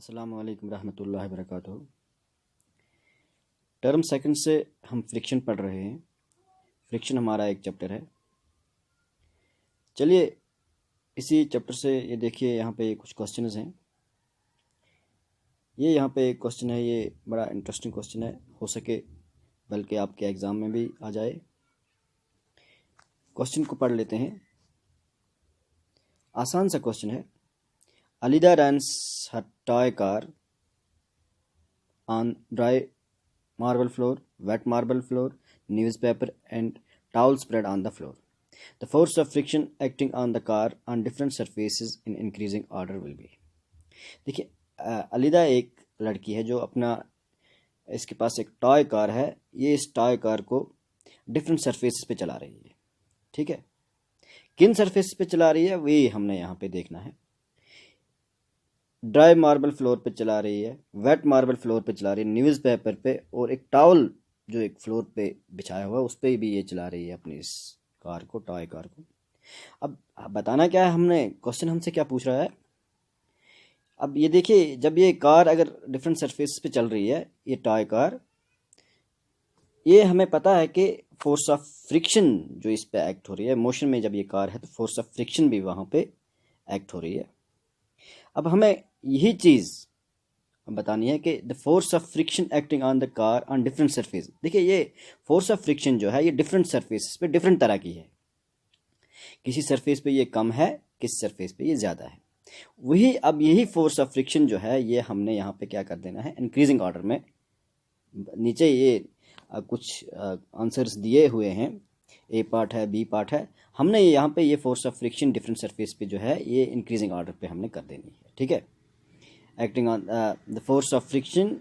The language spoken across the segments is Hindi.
अस्सलामु अलैकुम रहमतुल्लाहि व बरकातुहू। टर्म सेकंड से हम फ्रिक्शन पढ़ रहे हैं। फ्रिक्शन हमारा एक चैप्टर है। चलिए इसी चैप्टर से ये देखिए, यहाँ पे कुछ क्वेश्चंस हैं। ये यहाँ पे एक क्वेश्चन है, ये बड़ा इंटरेस्टिंग क्वेश्चन है, हो सके बल्कि आपके एग्ज़ाम में भी आ जाए। क्वेश्चन को पढ़ लेते हैं। आसान सा क्वेश्चन है। Alida runs her toy car on dry marble floor, wet marble floor, newspaper and towel spread on the floor. The force of friction acting on the car on different surfaces in increasing order will be. देखिए, अलीदा एक लड़की है जो इसके पास एक टॉय कार है। ये इस टॉय कार को डिफरेंट सरफेसेस पे चला रही है। ठीक है, किन सरफेस पे चला रही है वही हमने यहाँ पे देखना है। ड्राई मार्बल फ्लोर पे चला रही है, वेट मार्बल फ्लोर पे चला रही है, न्यूज़पेपर पे, और एक टॉवल जो एक फ्लोर पे बिछाया हुआ है उस पर भी ये चला रही है अपनी इस कार को, टॉय कार को। अब बताना क्या है, हमने क्वेश्चन हमसे क्या पूछ रहा है। अब ये देखिए, जब ये कार अगर डिफरेंट सरफेस पे चल रही है, ये टॉय कार, ये हमें पता है कि फोर्स ऑफ फ्रिक्शन जो इस पे एक्ट हो रही है, मोशन में जब ये कार है तो फोर्स ऑफ फ्रिक्शन भी वहाँ पे एक्ट हो रही है। अब हमें यही चीज़ बतानी है कि the force of friction acting on the car on different surface. देखिए, ये फोर्स ऑफ फ्रिक्शन जो है ये डिफरेंट सरफेस पे डिफरेंट तरह की है। किसी सरफेस पे ये कम है, किसी सरफेस पे ये ज़्यादा है। वही अब यही फोर्स ऑफ फ्रिक्शन जो है ये हमने यहाँ पे क्या कर देना है, इंक्रीजिंग ऑर्डर में। नीचे ये कुछ आंसर्स दिए हुए हैं, ए पार्ट है, बी पार्ट है। हमने यहाँ पे ये force of friction different surface पे जो है ये इंक्रीजिंग ऑर्डर पे हमने कर देनी है। ठीक है, acting on the force of friction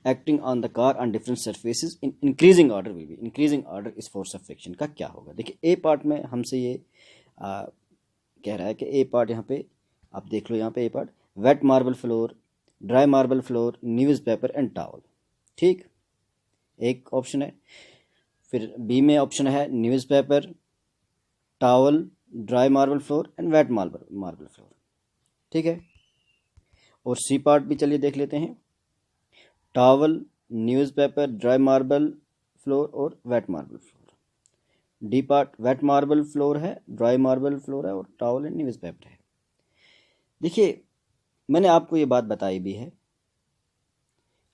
acting on the car on different surfaces in increasing order will be. Increasing order इस फोर्स ऑफ फ्रिक्शन का क्या होगा। देखिए, ए पार्ट में हमसे ये कह रहा है कि ए पार्ट यहाँ पे आप देख लो, यहाँ पे a part wet marble floor, dry marble floor, newspaper and towel. ठीक, एक ऑप्शन है। फिर बी में ऑप्शन है newspaper, towel, dry marble floor and wet marble floor. ठीक है, और सी पार्ट भी चलिए देख लेते हैं। Towel, newspaper, dry marble floor और wet marble floor. D part wet marble floor है, ड्राई मार्बल फ्लोर है और टॉवल एंड न्यूज़पेपर है। देखिए, मैंने आपको ये बात बताई भी है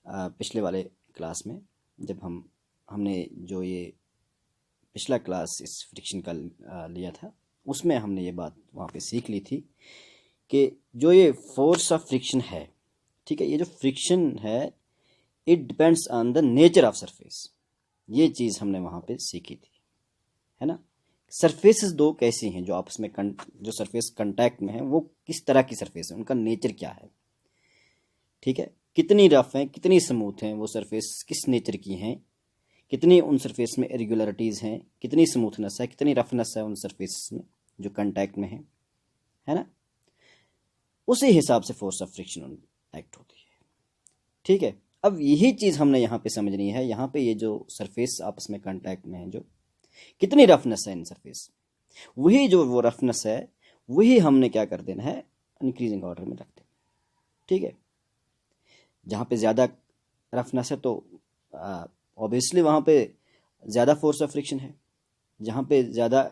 पिछले वाले क्लास में, जब हमने जो ये पिछला क्लास इस फ्रिक्शन का लिया था, उसमें हमने ये बात वहाँ पे सीख ली थी कि जो ये फोर्स ऑफ फ्रिक्शन है, ठीक है, ये जो फ्रिक्शन है it depends on the nature of surface. ये चीज़ हमने वहाँ पे सीखी थी, है ना। सरफेसेस दो कैसी हैं जो आपस में जो सरफेस कांटेक्ट में है, वो किस तरह की सरफेस है, उनका नेचर क्या है। ठीक है, कितनी रफ हैं, कितनी स्मूथ हैं वो सरफेस, किस नेचर की हैं, कितनी उन सरफेस में इरेगुलरिटीज़ हैं, कितनी स्मूथनेस है, कितनी रफनेस है उन सरफेस में जो कांटेक्ट में है ना। उसी हिसाब से फोर्स ऑफ फ्रिक्शन एक्ट होती है। ठीक है, अब यही चीज़ हमने यहाँ पे समझनी है। यहाँ पे ये जो सरफेस आपस में कांटेक्ट में है, जो कितनी रफनेस है इन सरफेस, वही जो वो रफनेस है वही हमने क्या कर देना है, इंक्रीजिंग ऑर्डर में रख देना। ठीक है, जहाँ पे ज़्यादा रफनेस है तो ऑब्वियसली वहाँ पे ज़्यादा फोर्स ऑफ फ्रिक्शन है, जहाँ पे ज़्यादा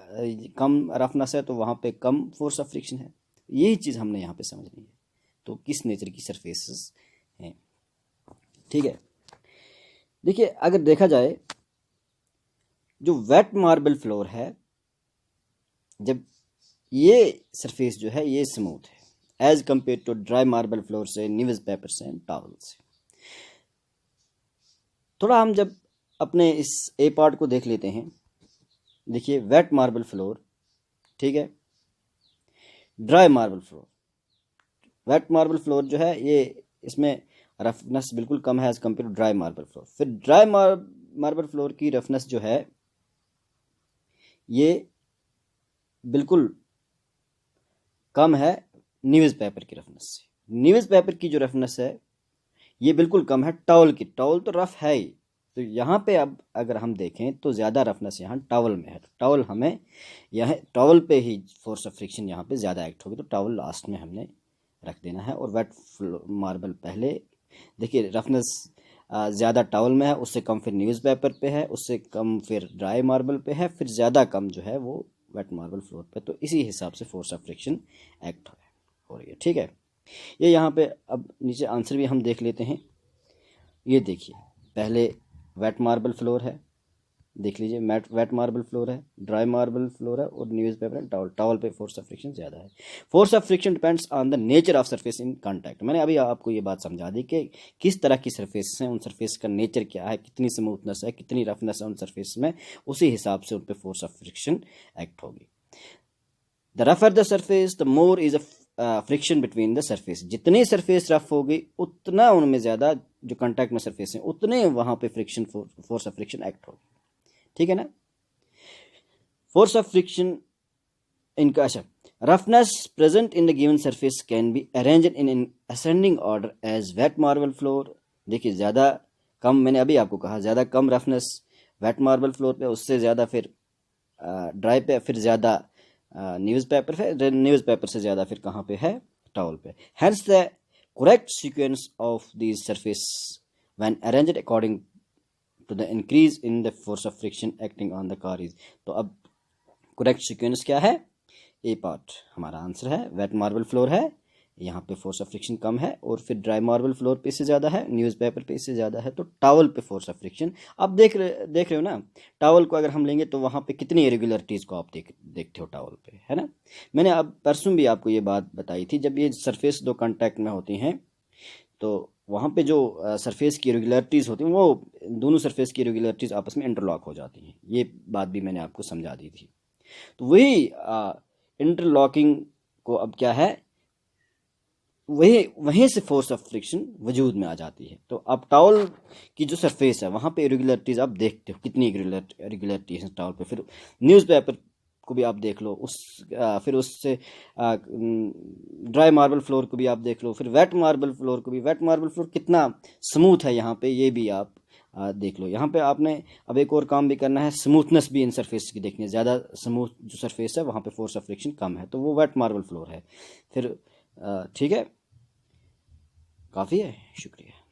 कम रफनेस है तो वहाँ पे कम फोर्स ऑफ फ्रिक्शन है। यही चीज़ हमने यहाँ पे समझनी है, तो किस नेचर की सरफेसेस हैं। ठीक है, देखिए, अगर देखा जाए जो वेट मार्बल फ्लोर है, जब ये सरफेस जो है ये स्मूथ है as compare to dry marble floor से, न्यूज़पेपर से, टॉवल से। थोड़ा हम जब अपने इस ए पार्ट को देख लेते हैं, देखिए वेट मार्बल फ्लोर, ठीक है, dry marble floor. Wet marble floor जो है ये इसमें रफनेस बिल्कुल कम है as compare to dry marble floor. फिर ड्राई मार्बल फ्लोर की रफनेस जो है ये बिल्कुल कम है न्यूज़पेपर की रफनेस से। न्यूज़पेपर की जो रफनेस है ये बिल्कुल कम है टॉवल की। टॉवल तो रफ है ही, तो यहाँ पे अब अगर हम देखें तो ज़्यादा रफनेस यहाँ टॉवल में है। टॉवल हमें यहाँ टॉवल पे ही फोर्स ऑफ फ्रिक्शन यहाँ पे ज़्यादा एक्ट होगी, तो टॉवल लास्ट में हमने रख देना है। और वेट मार्बल पहले, देखिए रफनेस ज़्यादा टॉवल में है, उससे कम फिर न्यूज़पेपर पे है, उससे कम फिर ड्राई मार्बल पे है, फिर ज़्यादा कम जो है वो वेट मार्बल फ्लोर पे। तो इसी हिसाब से फोर्स ऑफ फ्रिक्शन एक्ट हो रही है। ठीक है, ये यहाँ पे अब नीचे आंसर भी हम देख लेते हैं। ये देखिए, पहले वेट मार्बल फ्लोर है, देख लीजिए, वेट मार्बल फ्लोर है, ड्राई मार्बल फ्लोर है, और न्यूज़पेपर है, टॉवल। टॉवल पे फोर्स ऑफ फ्रिक्शन ज़्यादा है। Force of friction depends on the nature of surface in contact. मैंने अभी आपको ये बात समझा दी कि किस तरह की सरफेस हैं, उन सरफेस का नेचर क्या है, कितनी स्मूथनेस है, कितनी रफनेस है उन सरफेस में, उसी हिसाब से उन पर फोर्स ऑफ फ्रिक्शन एक्ट होगी। द रफर the surface the more is a friction between the surface. जितनी सरफेस रफ होगी उतना उनमें ज़्यादा जो कांटेक्ट में सरफेस है उतने वहाँ पे friction, force of friction act होगी। ठीक है ना। फोर्स ऑफ फ्रिक्शन इनका, अच्छा, roughness present in the given surface can be arranged in ascending order as wet marble floor. देखिए, ज़्यादा कम, मैंने अभी आपको कहा, ज़्यादा कम रफनेस वेट मार्बल फ्लोर पे, उससे ज़्यादा फिर ड्राई पे, फिर ज़्यादा न्यूज़पेपर पे, न्यूज़पेपर से ज़्यादा फिर कहाँ पे है, टॉवल पे। Hence the correct sequence of these surface when arranged according to the increase in the force of friction acting on the car is. तो अब करेक्ट सीक्वेंस क्या है, ए पार्ट हमारा आंसर है, वेट मार्बल फ्लोर है, यहाँ पे फोर्स ऑफ फ्रिक्शन कम है, और फिर ड्राई मार्बल फ्लोर पे इससे ज़्यादा है, न्यूज़पेपर पे इससे ज़्यादा है, तो टॉवल पे फोर्स ऑफ फ्रिक्शन। अब देख रहे हो ना, टॉवल को अगर हम लेंगे तो वहाँ पे कितनी इरेगुलरिटीज़ को आप देखते हो टॉवल पे, है ना। मैंने अब परसों भी आपको ये बात बताई थी, जब ये सरफेस दो कॉन्टैक्ट में होती हैं तो वहाँ पे जो सरफेस की इरेगुलरिटीज़ होती हैं, वो दोनों सरफेस की इरेगुलरिटीज़ आपस में इंटरलॉक हो जाती हैं। ये बात भी मैंने आपको समझा दी थी। तो वही इंटरलॉकिंग को अब क्या है, वहीं से फोर्स ऑफ फ्रिक्शन वजूद में आ जाती है। तो अब टॉवल की जो सरफेस है वहाँ पे इरेगुलरिटीज़ आप देखते हो, कितनी इरेगुलरिटी है टॉवल पे। फिर न्यूज़पेपर को भी आप देख लो, फिर उससे ड्राई मार्बल फ्लोर को भी आप देख लो, फिर वेट मार्बल फ्लोर को भी, वेट मार्बल फ्लोर कितना स्मूथ है यहाँ पे, ये भी आप देख लो। यहाँ पे आपने अब एक और काम भी करना है, स्मूथनेस भी इन सरफेस की देखनी है। ज़्यादा स्मूथ जो सरफेस है वहाँ पे फोर्स ऑफ फ्रिक्शन कम है, तो वो वेट मार्बल फ्लोर है। फिर ठीक है, काफ़ी है, शुक्रिया।